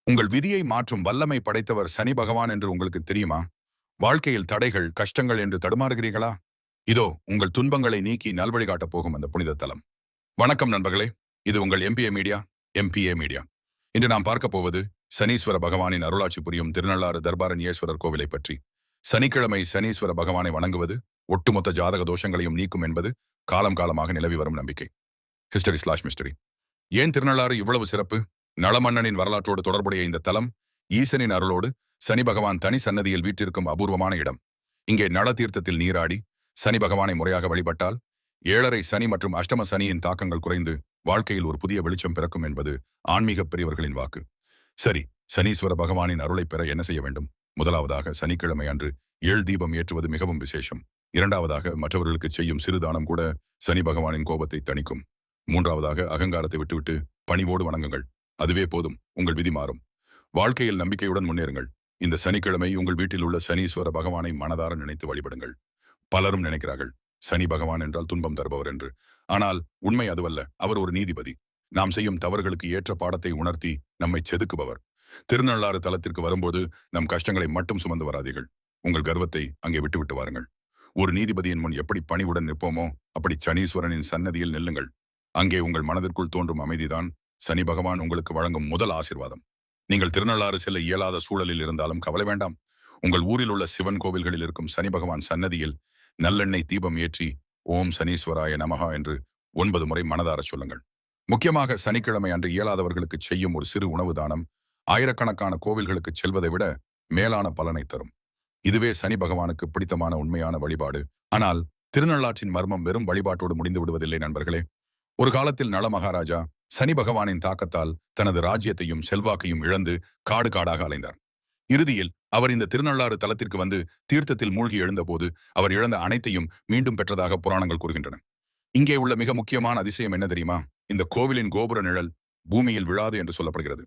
உங்கள் விதியை மாற்றும் வல்லமை படைத்தவர் சனி பகவான் என்று உங்களுக்கு தெரியுமா? வாழ்க்கையில் தடைகள், கஷ்டங்கள் என்று தடுமாறுகிறீர்களா? இதோ உங்கள் துன்பங்களை நீக்கி நல்வழிகாட்டப் போகும் அந்த புனித தலம். வணக்கம் நண்பர்களே, இது உங்கள் எம்பிஏ மீடியா. இன்று நாம் பார்க்க போவது சனீஸ்வர பகவானின் அருளாட்சி புரியும் திருநள்ளாறு தர்பாரண்யேஸ்வரர் கோவிலை பற்றி. சனிக்கிழமை சனீஸ்வர பகவானை வணங்குவது ஒட்டுமொத்த ஜாதக தோஷங்களையும் நீக்கும் என்பது காலம் காலமாக நிலவி வரும் நம்பிக்கை. ஹிஸ்டரி/மிஸ்டரி. ஏன் திருநள்ளாறு இவ்வளவு சிறப்பு? நளமன்னனின் வரலாற்றோடு தொடர்புடைய இந்த தலம் ஈசனின் அருளோடு சனி பகவான் தனி சன்னதியில் வீற்றிருக்கும் அபூர்வமான இடம். இங்கே நள தீர்த்தத்தில் நீராடி சனி பகவானை முறையாக வழிபட்டால் 7.5 சனி மற்றும் அஷ்டம சனியின் தாக்கங்கள் குறைந்து வாழ்க்கையில் ஒரு புதிய வெளிச்சம் பிறக்கும் என்பது ஆன்மீக பெரியவர்களின் வாக்கு. சரி, சனீஸ்வர பகவானின் அருளை பெற என்ன செய்ய வேண்டும்? முதலாவதாக, சனிக்கிழமை அன்று 7 தீபம் ஏற்றுவது மிகவும் விசேஷம். இரண்டாவதாக, மற்றவர்களுக்கு செய்யும் சிறுதானம் கூட சனி பகவானின் கோபத்தை தணிக்கும். மூன்றாவதாக, அகங்காரத்தை விட்டுவிட்டு பணிவோடு வணங்குங்கள். அதுவே போதும், உங்கள் விதி மாறும். வாழ்க்கையில் நம்பிக்கையுடன் முன்னேறுங்கள். இந்த சனிக்கிழமை உங்கள் வீட்டில் உள்ள சனீஸ்வர பகவானை மனதார நினைத்து வழிபடுங்கள். பலரும் நினைக்கிறார்கள், சனி பகவான் என்றால் துன்பம் தருபவர் என்று. ஆனால் உண்மை அதுவல்ல. அவர் ஒரு நீதிபதி. நாம் செய்யும் தவறுகளுக்கு ஏற்ற பாடத்தை உணர்த்தி நம்மை செதுக்குபவர். திருநள்ளாறு தலத்திற்கு வரும்போது நம் கஷ்டங்களை மட்டும் சுமந்து வராதீர்கள். உங்கள் கர்வத்தை அங்கே விட்டுவிட்டு வாருங்கள். ஒரு நீதிபதியின் முன் எப்படி பணிவுடன் நிற்போமோ அப்படி சனீஸ்வரனின் சன்னதியில் நில்லுங்கள். அங்கே உங்கள் மனதிற்குள் தோன்றும் அமைதிதான் சனி பகவான் உங்களுக்கு வழங்கும் முதல் ஆசீர்வாதம். நீங்கள் திருநள்ளாறு செல்ல இயலாத சூழலில் இருந்தாலும் கவலை வேண்டாம். உங்கள் ஊரில் உள்ள சிவன் கோவில்களில் இருக்கும் சனி பகவான் சன்னதியில் நல்லெண்ணெய் தீபம் ஏற்றி ஓம் சனீஸ்வராய நமகா என்று 9 முறை மனதார சொல்லுங்கள். முக்கியமாக சனிக்கிழமை அன்று இயலாதவர்களுக்கு செய்யும் ஒரு சிறு உணவு தானம் ஆயிரக்கணக்கான கோவில்களுக்கு செல்வதை விட மேலான பலனை தரும். இதுவே சனி பகவானுக்கு பிடித்தமான உண்மையான வழிபாடு. ஆனால் திருநள்ளாற்றின் மர்மம் வெறும் வழிபாட்டோடு முடிந்து விடுவதில்லை நண்பர்களே. ஒரு காலத்தில் நள மகாராஜா சனி பகவானின் தாக்கத்தால் தனது ராஜ்யத்தையும் செல்வாக்கையும் இழந்து காடு காடாக அலைந்தார். இறுதியில் அவர் இந்த திருநள்ளாறு தலத்திற்கு வந்து தீர்த்தத்தில் மூழ்கி எழுந்தபோது அவர் இழந்த அனைத்தையும் மீண்டும் பெற்றதாக புராணங்கள் கூறுகின்றன. இங்கே உள்ள மிக முக்கியமான அதிசயம் என்ன தெரியுமா? இந்த கோவிலின் கோபுர நிழல் பூமியில் விழாது என்று சொல்லப்படுகிறது.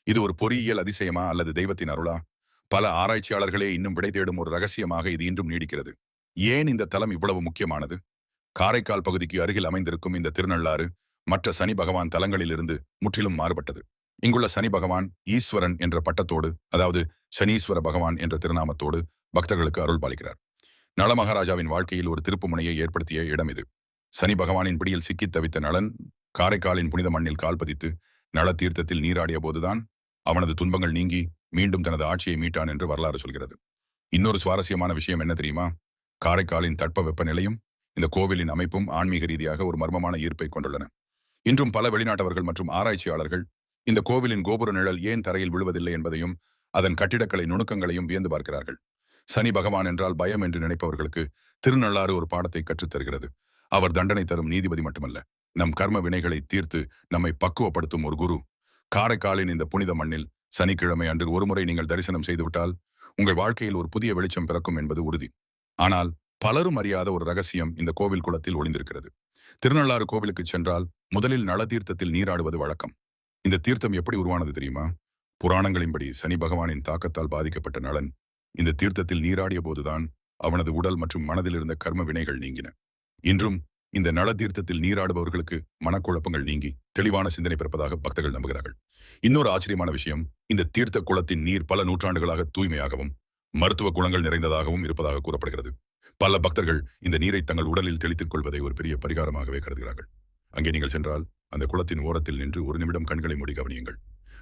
இது ஒரு பொறியியல் அதிசயமா அல்லது தெய்வத்தின் அருளா? பல ஆராய்ச்சியாளர்களே இன்னும் விடை தேடும் ஒரு ரகசியமாக இது இன்றும் நீடிக்கிறது. ஏன் இந்த தலம் இவ்வளவு முக்கியமானது? காரைக்கால் பகுதிக்கு அருகில் அமைந்திருக்கும் இந்த திருநள்ளாறு மற்ற சனி பகவான் தலங்களிலிருந்து முற்றிலும் மாறுபட்டது. இங்குள்ள சனி பகவான் ஈஸ்வரன் என்ற பட்டத்தோடு, அதாவது சனீஸ்வர பகவான் என்ற திருநாமத்தோடு பக்தர்களுக்கு அருள் பாலிக்கிறார். நள மகாராஜாவின் வாழ்க்கையில் ஒரு திருப்புமுனையை ஏற்படுத்திய இடம் இது. சனி பகவானின் பிடியில் சிக்கித் தவித்த நளன் காரைக்காலின் புனித மண்ணில் கால் பதித்து நள தீர்த்தத்தில் நீராடிய போதுதான் அவனது துன்பங்கள் நீங்கி மீண்டும் தனது ஆட்சியை மீட்டான் என்று வரலாறு சொல்கிறது. இன்னொரு சுவாரஸ்யமான விஷயம் என்ன தெரியுமா? காரைக்காலின் தட்ப வெப்பநிலையும் இந்த கோவிலின் அமைப்பும் ஆன்மீக ரீதியாக ஒரு மர்மமான ஈர்ப்பை கொண்டுள்ளன. இன்றும் பல வெளிநாட்டவர்கள் மற்றும் ஆராய்ச்சியாளர்கள் இந்த கோவிலின் கோபுர நிழல் ஏன் தரையில் விழுவதில்லை என்பதையும் அதன் கட்டிடக்கலை நுணுக்கங்களையும் வியந்து பார்க்கிறார்கள். சனி பகவான் என்றால் பயம் என்று நினைப்பவர்களுக்கு திருநள்ளாறு ஒரு பாடத்தை கற்றுத்தருகிறது. அவர் தண்டனை தரும் நீதிபதி மட்டுமல்ல, நம் கர்ம வினைகளை தீர்த்து நம்மை பக்குவப்படுத்தும் ஒரு குரு. காரைக்காலின் இந்த புனித மண்ணில் சனிக்கிழமை அன்று ஒருமுறை நீங்கள் தரிசனம் செய்துவிட்டால் உங்கள் வாழ்க்கையில் ஒரு புதிய வெளிச்சம் பிறக்கும் என்பது உறுதி. ஆனால் பலரும் அறியாத ஒரு ரகசியம் இந்த கோவில் குளத்தில் ஒளிந்திருக்கிறது. திருநள்ளாறு கோவிலுக்கு சென்றால் முதலில் நள தீர்த்தத்தில் நீராடுவது வழக்கம். இந்த தீர்த்தம் எப்படி உருவானது தெரியுமா? புராணங்களின்படி சனி பகவானின் தாக்கத்தால் பாதிக்கப்பட்ட நளன் இந்த தீர்த்தத்தில் நீராடிய போதுதான் அவனது உடல் மற்றும் மனதில் இருந்த கர்ம வினைகள் நீங்கின. இன்றும் இந்த நள தீர்த்தத்தில் நீராடுபவர்களுக்கு மனக்குழப்பங்கள் நீங்கி தெளிவான சிந்தனை பிறப்பதாக பக்தர்கள் நம்புகிறார்கள். இன்னொரு ஆச்சரியமான விஷயம், இந்த தீர்த்த குளத்தின் நீர் பல நூற்றாண்டுகளாக தூய்மையாகவும் மருத்துவ குணங்கள் நிறைந்ததாகவும் இருப்பதாக கூறப்படுகிறது. பல பக்தர்கள் இந்த நீரை தங்கள் உடலில் தெளித்துக் கொள்வதை ஒரு பெரிய பரிகாரமாகவே கருதுகிறார்கள். அங்கே நீங்கள் சென்றால் அந்த குளத்தின் ஓரத்தில் நின்று ஒரு நிமிடம் கண்களை மூடி கவனியுங்கள்.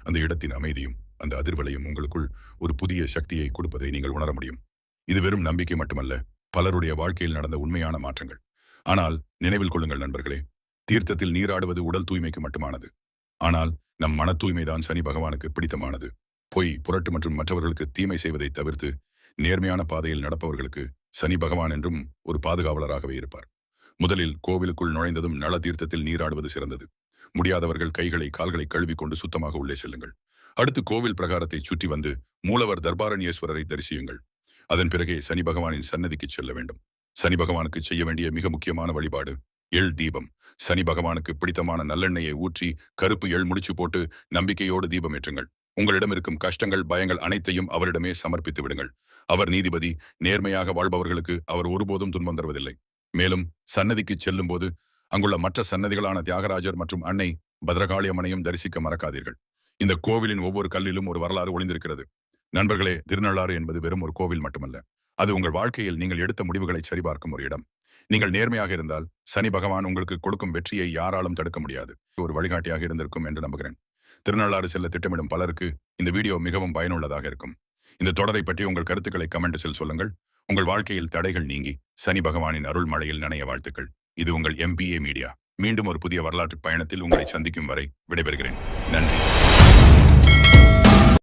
அந்த இடத்தின் அமைதியும் அந்த அதிர்வலையும் உங்களுக்குள் ஒரு புதிய சக்தியை கொடுப்பதை நீங்கள் உணர முடியும். இது வெறும் நம்பிக்கை மட்டுமல்ல, பலருடைய வாழ்க்கையில் நடந்த உண்மையான மாற்றங்கள். ஆனால் நினைவில் கொள்ளுங்கள் நண்பர்களே, தீர்த்தத்தில் நீராடுவது உடல் தூய்மைக்கு மட்டுமானது. ஆனால் நம் மன தூய்மைதான் சனி பகவானுக்கு பிடித்தமானது. பொய், புரட்டு மற்றும் மற்றவர்களுக்கு தீமை செய்வதை தவிர்த்து நேர்மையான பாதையில் நடப்பவர்களுக்கு சனி பகவான் என்றும் ஒரு பாதுகாவலராகவே இருப்பார். முதலில் கோவிலுக்குள் நுழைந்ததும் நள தீர்த்தத்தில் நீராடுவது சிறந்தது. முடியாதவர்கள் கைகளை கால்களை கழுவிக்கொண்டு சுத்தமாக உள்ளே செல்லுங்கள். அடுத்து கோவில் பிரகாரத்தை சுற்றி வந்து மூலவர் தர்பாரண்யேஸ்வரரை தரிசியுங்கள். அதன் பிறகே சனி பகவானின் சன்னதிக்கு செல்ல வேண்டும். சனி பகவானுக்கு செய்ய வேண்டிய மிக முக்கியமான வழிபாடு எள் தீபம். சனி பகவானுக்கு பிடித்தமான நல்லெண்ணெயை ஊற்றி கருப்பு எள் முடிச்சு போட்டு நம்பிக்கையோடு தீபம் ஏற்றுங்கள். உங்களிடம் இருக்கும் கஷ்டங்கள், பயங்கள் அனைத்தையும் அவரிடமே சமர்ப்பித்து விடுங்கள். அவர் நீதிபதி. நேர்மையாக வாழ்பவர்களுக்கு அவர் ஒருபோதும் துன்பம் தருவதில்லை. மேலும் சன்னதிக்கு செல்லும் போது அங்குள்ள மற்ற சன்னதிகளான தியாகராஜர் மற்றும் அன்னை பத்ரகாளி அம்மனையும் தரிசிக்க மறக்காதீர்கள். இந்த கோவிலின் ஒவ்வொரு கல்லிலும் ஒரு வரலாறு ஒளிந்திருக்கிறது. நண்பர்களே, திருநள்ளாறு என்பது வெறும் ஒரு கோவில் மட்டுமல்ல. அது உங்கள் வாழ்க்கையில் நீங்கள் எடுத்த முடிவுகளை சரிபார்க்கும் ஒரு இடம். நீங்கள் நேர்மையாக இருந்தால் சனி பகவான் உங்களுக்கு கொடுக்கும் வெற்றியை யாராலும் தடுக்க முடியாது. ஒரு வழிகாட்டியாக இருந்திருக்கும் என்று நம்புகிறேன். திருநள்ளாறு செல்ல திட்டமிடும் பலருக்கு இந்த வீடியோ மிகவும் பயனுள்ளதாக இருக்கும். இந்த தொடரை பற்றி உங்கள் கருத்துக்களை கமெண்ட்ஸில் சொல்லுங்கள். உங்கள் வாழ்க்கையில் தடைகள் நீங்கி சனி பகவானின் அருள் மழையில் நனைய வாழ்த்துக்கள். இது உங்கள் MBA மீடியா. மீண்டும் ஒரு புதிய வரலாற்று பயணத்தில் உங்களை சந்திக்கும் வரை விடைபெறுகிறேன். நன்றி.